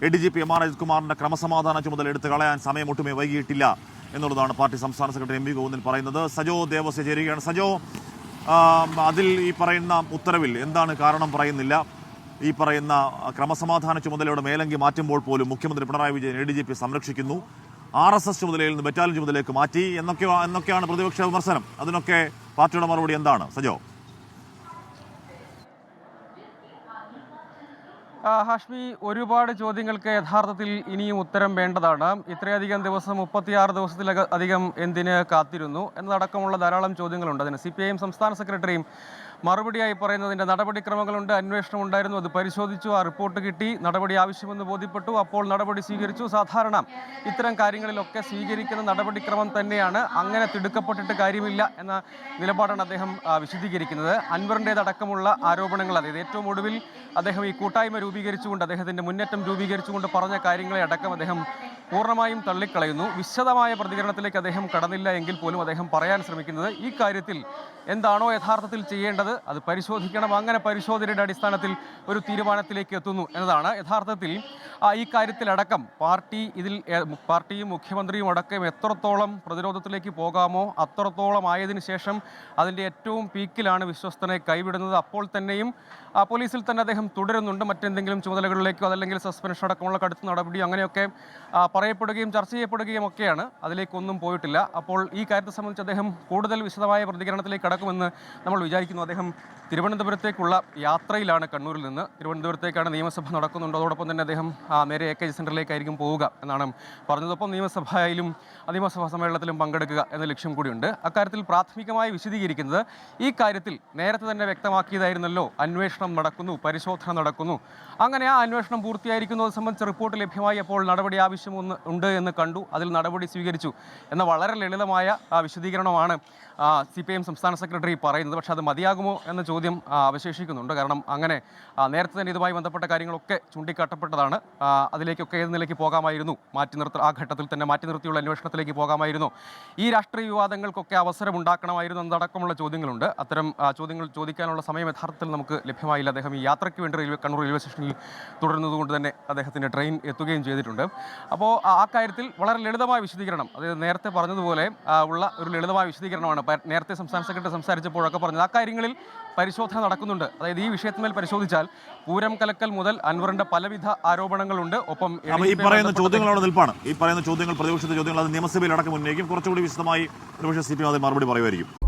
ADGP MR Ajith കുമാറിന്റെ ക്രമസമാധാന ചുമതല എടുത്തു കളയാൻ സമയമൊട്ടുമേ വൈകിയിട്ടില്ല എന്നുള്ളതാണ് പാർട്ടി സംസ്ഥാന സെക്രട്ടറി MV ഗോവിന്ദൻ പറയുന്നത്. സജോ ദേവസ്യ ചേരുകയാണ്. സജോ, അതിൽ ഈ പറയുന്ന ഉത്തരവിൽ എന്താണ് കാരണം പറയുന്നില്ല? ഈ പറയുന്ന ക്രമസമാധാന ചുമതലയുടെ മേലങ്കി മാറ്റുമ്പോൾ പോലും മുഖ്യമന്ത്രി പിണറായി വിജയൻ ADGP സംരക്ഷിക്കുന്നു, RSS ചുമതലയിൽ നിന്ന് ബറ്റാലിയൻ ചുമതലയിലേക്ക് മാറ്റി എന്നൊക്കെയാണ് പ്രതിപക്ഷ വിമർശനം. അതിനൊക്കെ പാർട്ടിയുടെ മറുപടി എന്താണ് സജോ? ഹാഷ്മി, ഒരുപാട് ചോദ്യങ്ങൾക്ക് യഥാർത്ഥത്തിൽ ഇനിയും ഉത്തരം വേണ്ടതാണ്. ഇത്രയധികം ദിവസം 36 ദിവസത്തിലധികം എന്തിന് കാത്തിരുന്നു എന്നതടക്കമുള്ള ധാരാളം ചോദ്യങ്ങളുണ്ട്. അതിന് CPIM സംസ്ഥാന സെക്രട്ടറിയും മറുപടിയായി പറയുന്നതിൻ്റെ നടപടിക്രമങ്ങളുണ്ട്, അന്വേഷണം ഉണ്ടായിരുന്നു, അത് പരിശോധിച്ചു, ആ റിപ്പോർട്ട് കിട്ടി, നടപടി ആവശ്യമെന്ന് ബോധ്യപ്പെട്ടു, അപ്പോൾ നടപടി സ്വീകരിച്ചു. സാധാരണ ഇത്തരം കാര്യങ്ങളിലൊക്കെ സ്വീകരിക്കുന്ന നടപടിക്രമം തന്നെയാണ്, അങ്ങനെ തിടുക്കപ്പെട്ടിട്ട് കാര്യമില്ല എന്ന നിലപാടാണ് അദ്ദേഹം വിശദീകരിക്കുന്നത്. അൻവറിൻ്റേതടക്കമുള്ള ആരോപണങ്ങൾ, അതായത് ഏറ്റവും ഒടുവിൽ അദ്ദേഹം ഈ കൂട്ടായ്മ രൂപീകരിച്ചുകൊണ്ട് അദ്ദേഹത്തിൻ്റെ മുന്നേറ്റം രൂപീകരിച്ചുകൊണ്ട് പറഞ്ഞ കാര്യങ്ങളെ അടക്കം അദ്ദേഹം പൂർണ്ണമായും തള്ളിക്കളയുന്നു. വിശദമായ പ്രതികരണത്തിലേക്ക് അദ്ദേഹം കടന്നില്ല എങ്കിൽ പോലും അദ്ദേഹം പറയാൻ ശ്രമിക്കുന്നത് ഈ കാര്യത്തിൽ എന്താണോ യഥാർത്ഥത്തിൽ ചെയ്യേണ്ടത് അത് പരിശോധിക്കണം, അങ്ങനെ പരിശോധനയുടെ അടിസ്ഥാനത്തിൽ ഒരു തീരുമാനത്തിലേക്ക് എത്തുന്നു എന്നതാണ്. യഥാർത്ഥത്തിൽ ഈ കാര്യത്തിലടക്കം പാർട്ടിയും മുഖ്യമന്ത്രിയും അടക്കം എത്രത്തോളം പ്രതിരോധത്തിലേക്ക് പോകാമോ അത്രത്തോളം ആയതിനു ശേഷം അതിൻ്റെ ഏറ്റവും പീക്കിലാണ് വിശ്വസ്തനെ കൈവിടുന്നത്. അപ്പോൾ തന്നെയും പോലീസിൽ തന്നെ അദ്ദേഹം തുടരുന്നുണ്ട്. മറ്റെന്തെങ്കിലും ചുമതലകളിലേക്കോ അതല്ലെങ്കിൽ സസ്പെൻഷൻ അടക്കമുള്ള കടുത്ത നടപടി അങ്ങനെയൊക്കെ പറയപ്പെടുകയും ചർച്ച ചെയ്യപ്പെടുകയും ഒക്കെയാണ്. അതിലേക്കൊന്നും പോയിട്ടില്ല. അപ്പോൾ ഈ കാര്യത്തെ സംബന്ധിച്ച് അദ്ദേഹം കൂടുതൽ വിശദമായ പ്രതികരണത്തിലേക്ക് കടക്കുമെന്ന് നമ്മൾ വിചാരിക്കുന്നു. അദ്ദേഹം തിരുവനന്തപുരത്തേക്കുള്ള യാത്രയിലാണ്. കണ്ണൂരിൽ നിന്ന് തിരുവനന്തപുരത്തേക്കാണ് നിയമസഭ നടക്കുന്നുണ്ട്. അതോടൊപ്പം തന്നെ അദ്ദേഹം നേരെ AKG സെൻറ്ററിലേക്കായിരിക്കും പോവുക എന്നാണ് പറഞ്ഞതൊപ്പം നിയമസഭാ സമ്മേളനത്തിലും പങ്കെടുക്കുക എന്ന ലക്ഷ്യം കൂടിയുണ്ട്. അക്കാര്യത്തിൽ പ്രാഥമികമായി വിശദീകരിക്കുന്നത് ഈ കാര്യത്തിൽ നേരത്തെ തന്നെ വ്യക്തമാക്കിയതായിരുന്നല്ലോ, അന്വേഷണം നടക്കുന്നു, പരിശോധന നടക്കുന്നു, അങ്ങനെ ആ അന്വേഷണം പൂർത്തിയായിരിക്കുന്നത് സംബന്ധിച്ച റിപ്പോർട്ട് ലഭ്യമായി, അപ്പോൾ നടപടി ആവശ്യമുണ്ട് എന്ന് കണ്ടു, അതിൽ നടപടി സ്വീകരിച്ചു എന്ന വളരെ ലളിതമായ വിശദീകരണമാണ് CPIM സംസ്ഥാന സെക്രട്ടറി പറയുന്നത്. പക്ഷേ അത് മതിയാകുമോ എന്ന ചോദ്യം അവശേഷിക്കുന്നുണ്ട്. കാരണം അങ്ങനെ നേരത്തെ തന്നെ ഇതുമായി ബന്ധപ്പെട്ട കാര്യങ്ങളൊക്കെ ചൂണ്ടിക്കാട്ടപ്പെട്ടതാണ്. അതിലേക്കൊക്കെ ഏത് നിലയ്ക്ക് പോകാമായിരുന്നു, ആ ഘട്ടത്തിൽ തന്നെ മാറ്റി നിർത്തിയുള്ള അന്വേഷണത്തിലേക്ക് പോകാമായിരുന്നു, ഈ രാഷ്ട്രീയ വിവാദങ്ങൾക്കൊക്കെ അവസരം ഉണ്ടാക്കണമായിരുന്നു എന്നതടക്കമുള്ള ചോദ്യങ്ങളുണ്ട്. അത്തരം ചോദ്യങ്ങൾ ചോദിക്കാനുള്ള സമയം യഥാർത്ഥത്തിൽ നമുക്ക് ലഭ്യമായില്ല. അദ്ദേഹം ഈ യാത്രയ്ക്ക് വേണ്ടി കണ്ണൂർ റെയിൽവേ സ്റ്റേഷനിൽ തുടരുന്നതുകൊണ്ട് തന്നെ അദ്ദേഹത്തിൻ്റെ ട്രെയിൻ എത്തുകയും ചെയ്തിട്ടുണ്ട്. അപ്പോൾ ആ കാര്യത്തിൽ വളരെ ലളിതമായ വിശദീകരണം, അതായത് നേരത്തെ പറഞ്ഞതുപോലെ ഉള്ള ഒരു ലളിതമായ വിശദീകരണമാണ് നേരത്തെ സംസ്ഥാന സെക്രട്ടറി സംസാരിച്ചപ്പോഴൊക്കെ പറഞ്ഞത്. ആ കാര്യങ്ങളിൽ പരിശോധന നടക്കുന്നുണ്ട്. അതായത് ഈ വിഷയത്തിന്മേൽ പരിശോധിച്ചാൽ പൂരം കലക്കൽ മുതൽ അൻവറിന്റെ പലവിധ ആരോപണങ്ങളുണ്ട്. ഒപ്പം ഈ പറയുന്ന ചോദ്യങ്ങളോട് നിൽപ്പാണ്. ഈ പറയുന്ന ചോദ്യങ്ങൾ പ്രതിപക്ഷത്തെ ചോദ്യങ്ങൾ അത് നിയമസഭയിൽ അടക്കം ഉന്നയിക്കും. കുറച്ചുകൂടി വിശദമായി പ്രതിപക്ഷ CPIM അതിൽ മറുപടി പറയുമായിരിക്കും.